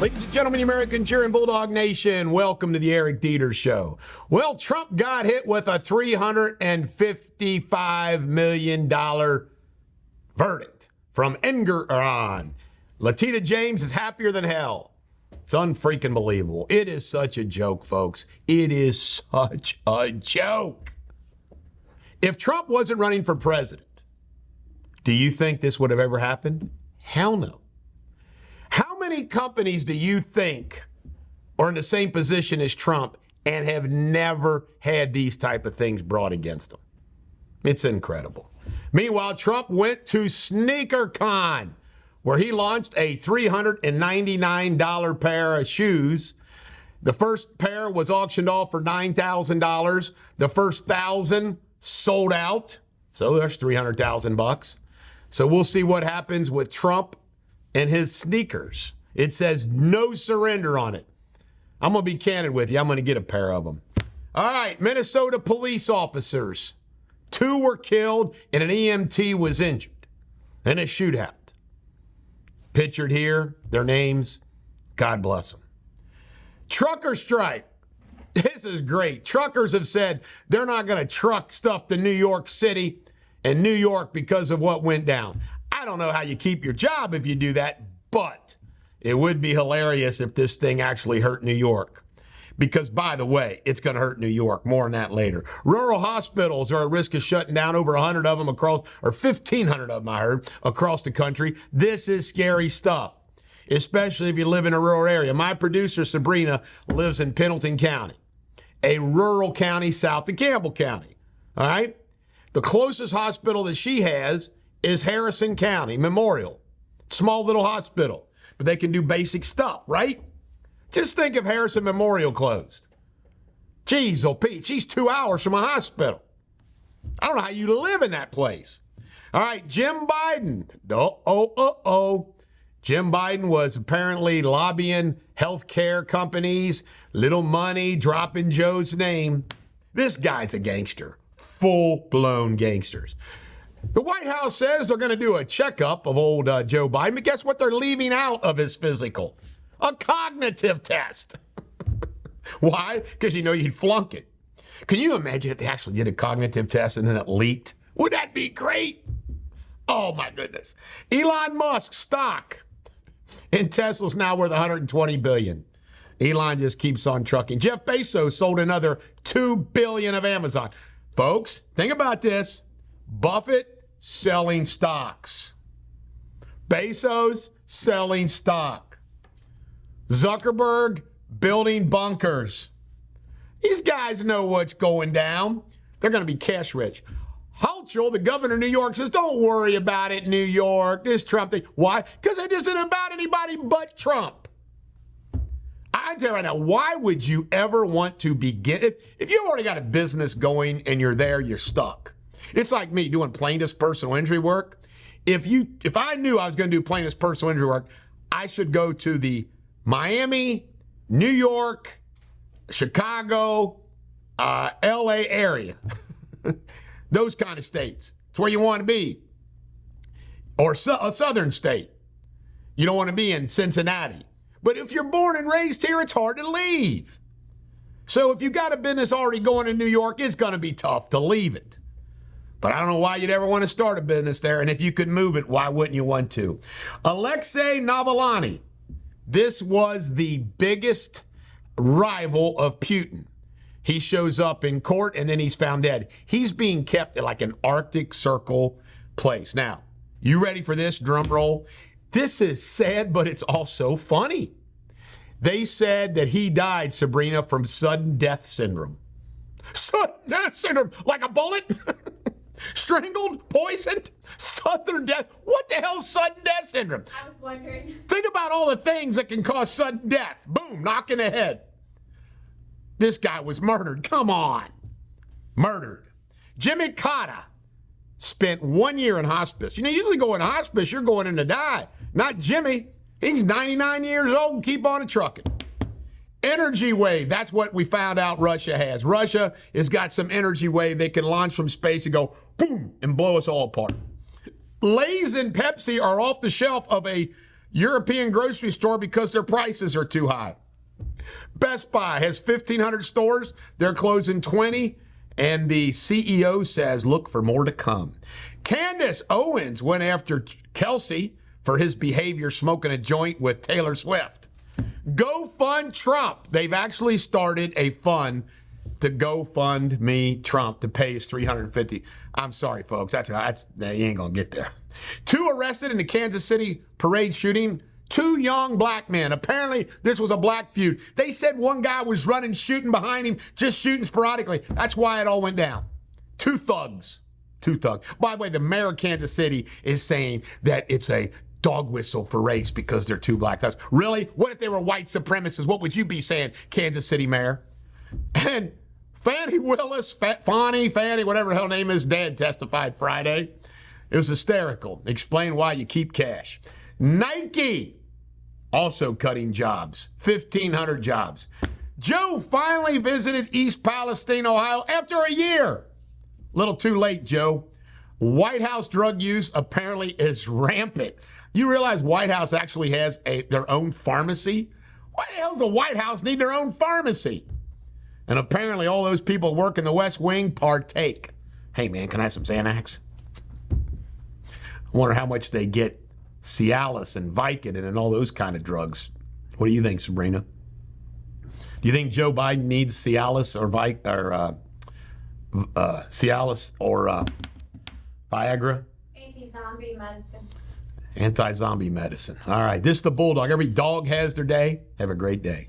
Ladies and gentlemen, the American cheering Bulldog Nation, welcome to the Eric Deters Show. Well, Trump got hit with a $355 million verdict from Engeron. Latita James is happier than hell. It's unfreaking believable. It is such a joke, folks. It is such a joke. If Trump wasn't running for president, do you think this would have ever happened? Hell no. How many companies do you think are in the same position as Trump and have never had these type of things brought against them? It's incredible. Meanwhile, Trump went to SneakerCon, where he launched a $399 pair of shoes. The first pair was auctioned off for $9,000. The first 1,000 sold out. So there's $300,000. So we'll see what happens with Trump and his sneakers. It says no surrender on it. I'm going to be candid with you. I'm going to get a pair of them. All right, Minnesota police officers. 2 were killed and an EMT was injured in a shootout. Pictured here, their names. God bless them. Trucker strike. This is great. Truckers have said they're not going to truck stuff to New York City and New York because of what went down. I don't know how you keep your job if you do that, but it would be hilarious if this thing actually hurt New York. Because, by the way, it's going to hurt New York. More on that later. Rural hospitals are at risk of shutting down, over 100 of them across, or 1,500 of them, I heard, across the country. This is scary stuff, especially if you live in a rural area. My producer, Sabrina, lives in Pendleton County, a rural county south of Campbell County. All right? The closest hospital that she has is Harrison County Memorial. Small little hospital, but they can do basic stuff, right? Just think if Harrison Memorial closed. Jeez, oh Pete, she's 2 hours from a hospital. I don't know how you live in that place. All right, Jim Biden. Jim Biden was apparently lobbying healthcare companies, little money, dropping Joe's name. This guy's a gangster, full-blown gangsters. The White House says they're going to do a checkup of old Joe Biden, but guess what they're leaving out of his physical? A cognitive test. Why? Because you know you'd flunk it. Can you imagine if they actually did a cognitive test and then it leaked? Would that be great? Oh, my goodness. Elon Musk stock in Tesla's now worth $120 billion. Elon just keeps on trucking. Jeff Bezos sold another $2 billion of Amazon. Folks, think about this. Buffett selling stocks. Bezos selling stock. Zuckerberg building bunkers. These guys know what's going down. They're going to be cash rich. Hochul, the governor of New York, says, don't worry about it, New York, this Trump thing. Why? Because it isn't about anybody but Trump. I tell you right now, why would you ever want to begin? If you've already got a business going and you're there, you're stuck. It's like me doing plaintiff's personal injury work. If I knew I was going to do plaintiff's personal injury work, I should go to the Miami, New York, Chicago, LA area. Those kind of states. It's where you want to be. Or a southern state. You don't want to be in Cincinnati. But if you're born and raised here, it's hard to leave. So if you got a business already going in New York, it's going to be tough to leave it. But I don't know why you'd ever want to start a business there. And if you could move it, why wouldn't you want to? Alexei Navalny. This was the biggest rival of Putin. He shows up in court and then he's found dead. He's being kept at like an Arctic Circle place. Now, you ready for this? Drum roll. This is sad, but it's also funny. They said that he died, Sabrina, from sudden death syndrome. Sudden death syndrome, like a bullet? Strangled? Poisoned? Sudden death? What the hell's sudden death syndrome? I was wondering. Think about all the things that can cause sudden death. Boom, knock in the head. This guy was murdered. Come on. Murdered. Jimmy Carter spent 1 year in hospice. You know, usually go in hospice, you're going in to die. Not Jimmy. He's 99 years old and keep on trucking. Energy wave. That's what we found out Russia has. Russia has got some energy wave they can launch from space and go boom and blow us all apart. Lays and Pepsi are off the shelf of a European grocery store because their prices are too high. Best Buy has 1,500 stores. They're closing 20. And the CEO says, look for more to come. Candace Owens went after Kelce for his behavior smoking a joint with Taylor Swift. Go fund Trump. They've actually started a fund to go fund me Trump to pay his $350. I'm sorry, folks. That's you ain't going to get there. 2 arrested in the Kansas City parade shooting. 2 young black men. Apparently, this was a black feud. They said one guy was running, shooting behind him, just shooting sporadically. That's why it all went down. 2 thugs. 2 thugs. By the way, the mayor of Kansas City is saying that it's a dog whistle for race because they're 2 black thugs. Really? What if they were white supremacists? What would you be saying, Kansas City mayor? And Fani Willis, Fani, whatever the hell her name is, dead, testified Friday. It was hysterical. Explain why you keep cash. Nike also cutting jobs, 1,500 jobs. Joe finally visited East Palestine, Ohio after a year. Little too late, Joe. White House drug use apparently is rampant. You realize White House actually has their own pharmacy? Why the hell does the White House need their own pharmacy? And apparently all those people working the West Wing partake. Hey, man, can I have some Xanax? I wonder how much they get Cialis and Vicodin and all those kind of drugs. What do you think, Sabrina? Do you think Joe Biden needs Cialis or Cialis or Viagra? Anti-zombie medicine. Anti-zombie medicine. All right, this is the Bulldog. Every dog has their day. Have a great day.